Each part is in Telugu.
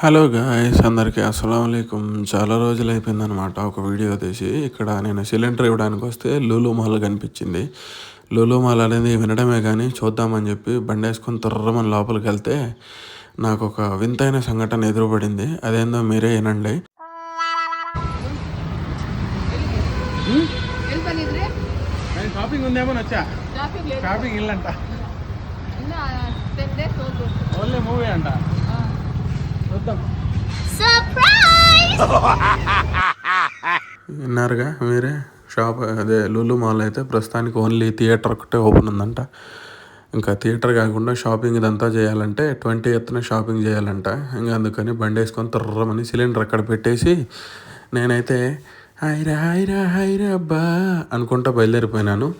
హలో గాయ్స్, అందరికీ అస్సలాముఅలైకుం. చాలా రోజులు అయిపోయిందనమాట ఒక వీడియో తీసి. ఇక్కడ నేను సిలిండర్ ఇవ్వడానికి వస్తే లూలు మాల్ కనిపించింది. లూలు మాల్ అనేది వినడమే కానీ చూద్దామని చెప్పి బండి వేసుకొని తుర్రమని లోపలికి వెళ్తే నాకు ఒక వింతైన సంఘటన ఎదురుపడింది. అదేందో మీరే వినండి. షాపింగ్ ఉందేమో వచ్చా. షాపింగ్ ఇల్లంట, ఓన్లీ మూవీ అంట. చూద్దాం. విన్నారుగా మీరే. షాప్ అదే లూలు మాల్ అయితే ప్రస్తుతానికి ఓన్లీ థియేటర్ ఒకటే ఓపెన్ ఉందంట. ఇంకా థియేటర్ కాకుండా షాపింగ్ ఇదంతా చేయాలంటే 20th షాపింగ్ చేయాలంట. ఇంకా అందుకని బండి వేసుకొని తుర్రమని సిలిండర్ అక్కడ పెట్టేసి నేనైతే హైరా హైరా హైరా బా అనుకుంటా బయలుదేరిపోయినాను.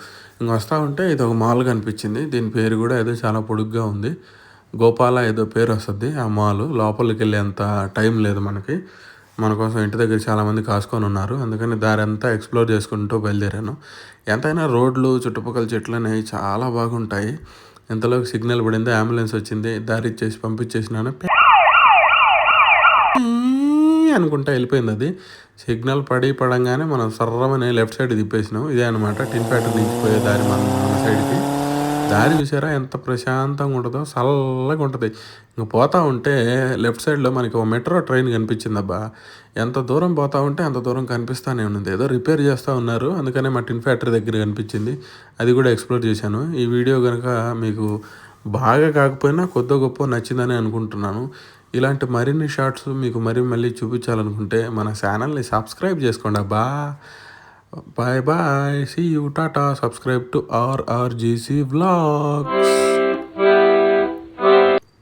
ఇంక వస్తూ ఉంటే ఇది ఒక మాల్ కనిపించింది. దీని పేరు కూడా ఏదో చాలా పొడుగ్గా ఉంది. గోపాల ఏదో పేరు వస్తుంది ఆ మాల్. లోపలికి వెళ్ళేంత టైం లేదు మనకి. మన కోసం ఇంటి దగ్గర చాలామంది కాసుకొని ఉన్నారు. అందుకని దారి అంతా ఎక్స్ప్లోర్ చేసుకుంటూ బయలుదేరాను. ఎంతైనా రోడ్లు చుట్టుపక్కల చెట్లు అనేవి చాలా బాగుంటాయి. ఎంతలోకి సిగ్నల్ పడింది, అంబులెన్స్ వచ్చింది, దారి ఇచ్చేసి పంపించేసినాను అనుకుంటా వెళ్ళిపోయింది. అది సిగ్నల్ పడంగానే మనం సర్రమని లెఫ్ట్ సైడ్ తిప్పేసినాం. ఇదే అనమాట టిన్ ఫ్యాక్టరీ నుంచి పోయే దారి. మన సైడ్కి దారి చూసారా ఎంత ప్రశాంతంగా ఉంటుందో, చల్లగా ఉంటుంది. ఇంక పోతూ ఉంటే లెఫ్ట్ సైడ్లో మనకి ఒక మెట్రో ట్రైన్ కనిపించింది. అబ్బా, ఎంత దూరం పోతూ ఉంటే అంత దూరం కనిపిస్తూనే ఉంది. ఏదో రిపేర్ చేస్తూ ఉన్నారు, అందుకనే మా టిన్ ఫ్యాక్టరీ దగ్గర కనిపించింది. అది కూడా ఎక్స్ప్లోర్ చేశాను. ఈ వీడియో కనుక మీకు బాగా కాకపోయినా కొద్ది గొప్ప నచ్చిందని అనుకుంటున్నాను. ఇలాంటి మరిన్ని షార్ట్స్ మీకు మళ్ళీ చూపించాలనుకుంటే మన ఛానల్ని సబ్స్క్రైబ్ చేసుకోండి. అబ్బా, bye bye, see you, tata, subscribe to RRGC vlogs.